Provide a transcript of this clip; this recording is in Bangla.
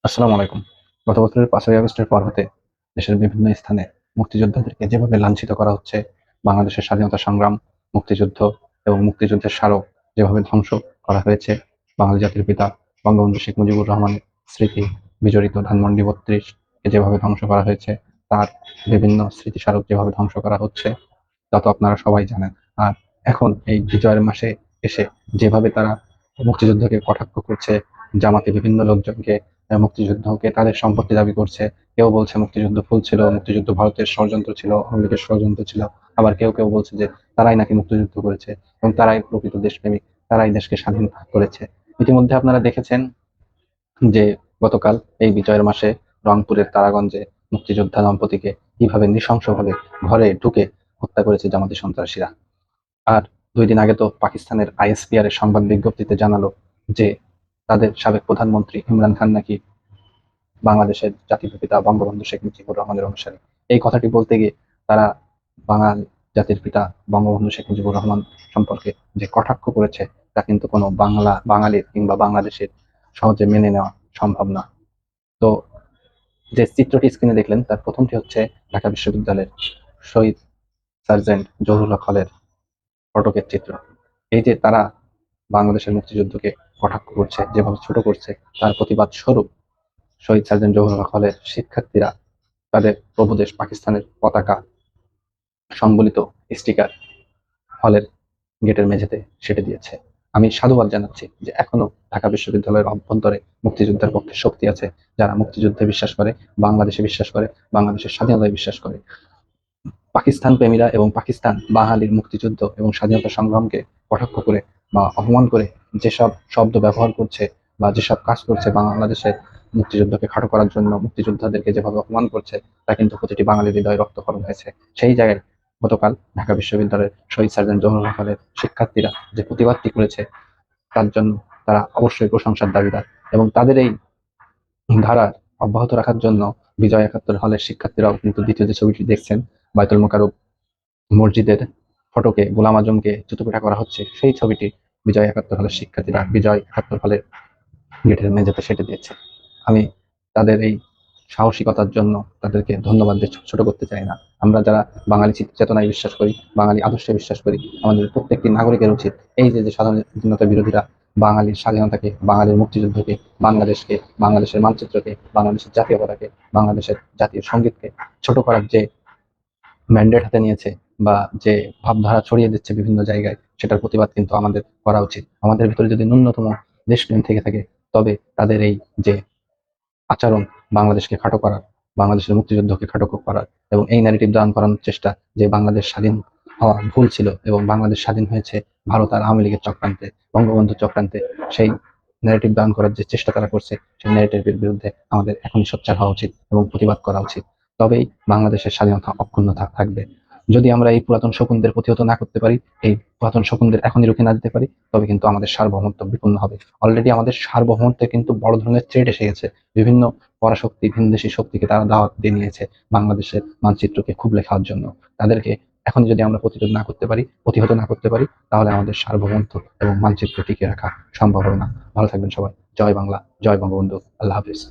আসসালামু আলাইকুম। গত বছরের ৫ই আগস্টের পর হতে দেশের বিভিন্ন স্থানে মুক্তিযোদ্ধাদেরকে যেভাবে লাঞ্ছিত করা হচ্ছে, বাংলাদেশের স্বাধীনতা সংগ্রাম, মুক্তিযুদ্ধ এবং মুক্তিযুদ্ধের স্মারক যেভাবে ধ্বংস করা হয়েছে, বাঙালি জাতির পিতা বঙ্গবন্ধু শেখ মুজিবুর রহমানের স্মৃতি বিজড়িত ধানমন্ডি ৩২ কে যেভাবে ধ্বংস করা হয়েছে, তার বিভিন্ন স্মৃতিস্মারক যেভাবে ধ্বংস করা হচ্ছে, তা তো আপনারা সবাই জানেন। আর এখন এই বিজয়ের মাসে এসে যেভাবে তারা মুক্তিযুদ্ধকে কটাক্ষ করছে, জামাতে বিভিন্ন লোকজনকে মুক্তিযুদ্ধকে তাদের সম্পত্তি দাবি করছে। কেউ বলছে মুক্তিযুদ্ধ ভুল ছিল, মুক্তিযুদ্ধ ভারতের ষড়যন্ত্র ছিল, আওয়ামী লীগের ষড়যন্ত্র ছিল। আবার কেউ কেউ বলছে যে তারাই নাকি মুক্তিযুদ্ধ করেছে এবং তারাই প্রকৃত দেশপ্রেমিক, তারাই দেশকে স্বাধীন করেছে। ইতিমধ্যে আপনারা দেখেছেন যে গতকাল এই বিজয়ের মাসে রংপুরের তারাগঞ্জে মুক্তিযোদ্ধা দম্পতিকে কিভাবে নৃশংসভাবে ঘরে ঢুকে হত্যা করেছে জামাতি সন্ত্রাসীরা। আর ২ দিন আগে তো পাকিস্তানের আইএসপিআর এর সংবাদ বিজ্ঞপ্তিতে জানালো যে তাদের সাবেক প্রধানমন্ত্রী ইমরান খান নাকি বাংলাদেশের জাতির পিতা বঙ্গবন্ধু শেখ মুজিবুর রহমানের অনুসারী। এই কথাটি বলতে গিয়ে তারা বাঙাল জাতির পিতা বঙ্গবন্ধু শেখ মুজিবুর রহমান সম্পর্কে যে কটাক্ষ করেছে, তা কিন্তু কোনো বাঙালির কিংবা বাংলাদেশের সহজে মেনে নেওয়া সম্ভব না। তো যে চিত্রটি স্ক্রিনে দেখলেন তার প্রথমটি হচ্ছে ঢাকা বিশ্ববিদ্যালয়ের শহীদ সার্জেন্ট জহুরুল হক হলের ফটকের চিত্র। এই যে তারা বাংলাদেশের মুক্তিযুদ্ধকে কটাক্ষ করছে, যেভাবে ছোট করছে, তার প্রতিবাদ স্বরূপ শহীদ সার্জেন্ট জহুরুল হক হলের শিক্ষার্থীরা তাদের প্রভুদেশ পাকিস্তানের পতাকা সংবলিত স্টিকার হলের গেটের মেঝেতে সেঁটে দিয়েছে। আমি সাধুবাদ জানাচ্ছি যে এখনো ঢাকা বিশ্ববিদ্যালয়ের অভ্যন্তরে মুক্তিযুদ্ধের পক্ষে শক্তি আছে, যারা মুক্তিযুদ্ধে বিশ্বাস করে, বাংলাদেশে বিশ্বাস করে, বাংলাদেশের স্বাধীনতায় বিশ্বাস করে। পাকিস্তান প্রেমীরা এবং পাকিস্তান বাঙালির মুক্তিযুদ্ধ এবং স্বাধীনতা সংগ্রামকে কটাক্ষ করে বা অপমান করে যেসব শব্দ ব্যবহার করছে বা যেসব কাজ করছে বাংলাদেশে মুক্তিযুদ্ধকে খাটো করার জন্য, মুক্তিযোদ্ধাদেরকে যেভাবে অপমান করছে, তা কিন্তু প্রতিটি বাঙালির হৃদয়ে রক্তক্ষরণ হয়েছে। সেই জায়গায় গতকাল ঢাকা বিশ্ববিদ্যালয়ের শহীদ সার্জেন্ট জহুরুল হলের শিক্ষার্থীরা যে প্রতিবাদটি করেছে, তার জন্য তারা অবশ্যই প্রশংসার দাবিদার। এবং তাদের এই ধারা অব্যাহত রাখার জন্য বিজয় একাত্তর হলের শিক্ষার্থীরাও কিন্তু দ্বিতীয় যে ছবিটি দেখছেন, বায়তুল মোকাররম মসজিদের ফটকে গোলাম আজমকে জুতোপেটা করা হচ্ছে, সেই ছবিটি বিজয় একাত্তর হলের শিক্ষার্থীরা বিজয় একাত্তর হলের গেটের মেঝেতে সেটে দিয়েছে। আমি তাদের এই সাহসিকতার জন্য তাদেরকে ধন্যবাদ দিয়ে ছোট করতে চাই না। আমরা যারা বাঙালি চেতনায় বিশ্বাস করি, বাঙালি আদর্শে বিশ্বাস করি, আমাদের প্রত্যেকটি নাগরিকের উচিত এই যে যে স্বাধীনতা বিরোধীরা বাঙালির স্বাধীনতাকে, বাঙালির মুক্তিযুদ্ধকে, বাংলাদেশকে, বাংলাদেশের মানচিত্রকে, বাংলাদেশের জাতীয় পতাকাকে, বাংলাদেশের জাতীয় সঙ্গীতকে ছোট করার যে ম্যান্ডেট হাতে নিয়েছে বা যে ভাবধারা ছড়িয়ে দিচ্ছে বিভিন্ন জায়গায়, সেটার প্রতিবাদ কিন্তু আমাদের করা উচিত। আমাদের ভিতরে যদি ন্যূনতম দেশপ্রেম থেকে থাকে, তবে তাদের এই যে আচরণ, বাংলাদেশকে খাটো করার, বাংলাদেশের মুক্তিযুদ্ধকে খাটো করার এবং এই ন্যারেটিভ দান করানোর চেষ্টা যে বাংলাদেশ স্বাধীন হওয়া ভুল ছিল এবং বাংলাদেশ স্বাধীন হয়েছে ভারত আর আওয়ামী লীগের চক্রান্তে, বঙ্গবন্ধুর চক্রান্তে, সেই ন্যারেটিভ দান করার যে চেষ্টা তারা করছে, সেই ন্যারেটিভের বিরুদ্ধে আমাদের এখনই সোচ্চার হওয়া উচিত এবং প্রতিবাদ করা উচিত। তবেই বাংলাদেশের স্বাধীনতা অক্ষুণ্ণ থাকবে। যদি আমরা এই পুরাতন শকুনদের প্রতিহত না করতে পারি, এই পুরাতন শকুনদের এখনই রুখে না দিতে পারি, তবে কিন্তু আমাদের সার্বভৌমত্ব বিপন্ন হবে। অলরেডি আমাদের সার্বভৌমত্বে কিন্তু বড় ধরনের থ্রেট এসে গেছে। বিভিন্ন পরাশক্তি, ভিনদেশী শক্তিকে তারা দাওয়াত দিয়ে নিয়েছে বাংলাদেশের মানচিত্রকে খুবলে খাওয়ার জন্য। তাদেরকে এখন যদি আমরা প্রতিরোধ না করতে পারি, প্রতিহত না করতে পারি, তাহলে আমাদের সার্বভৌমত্ব এবং মানচিত্র টিকিয়ে রাখা সম্ভব হবে না। ভালো থাকবেন সবাই। জয় বাংলা, জয় বঙ্গবন্ধু। আল্লাহ হাফিজ।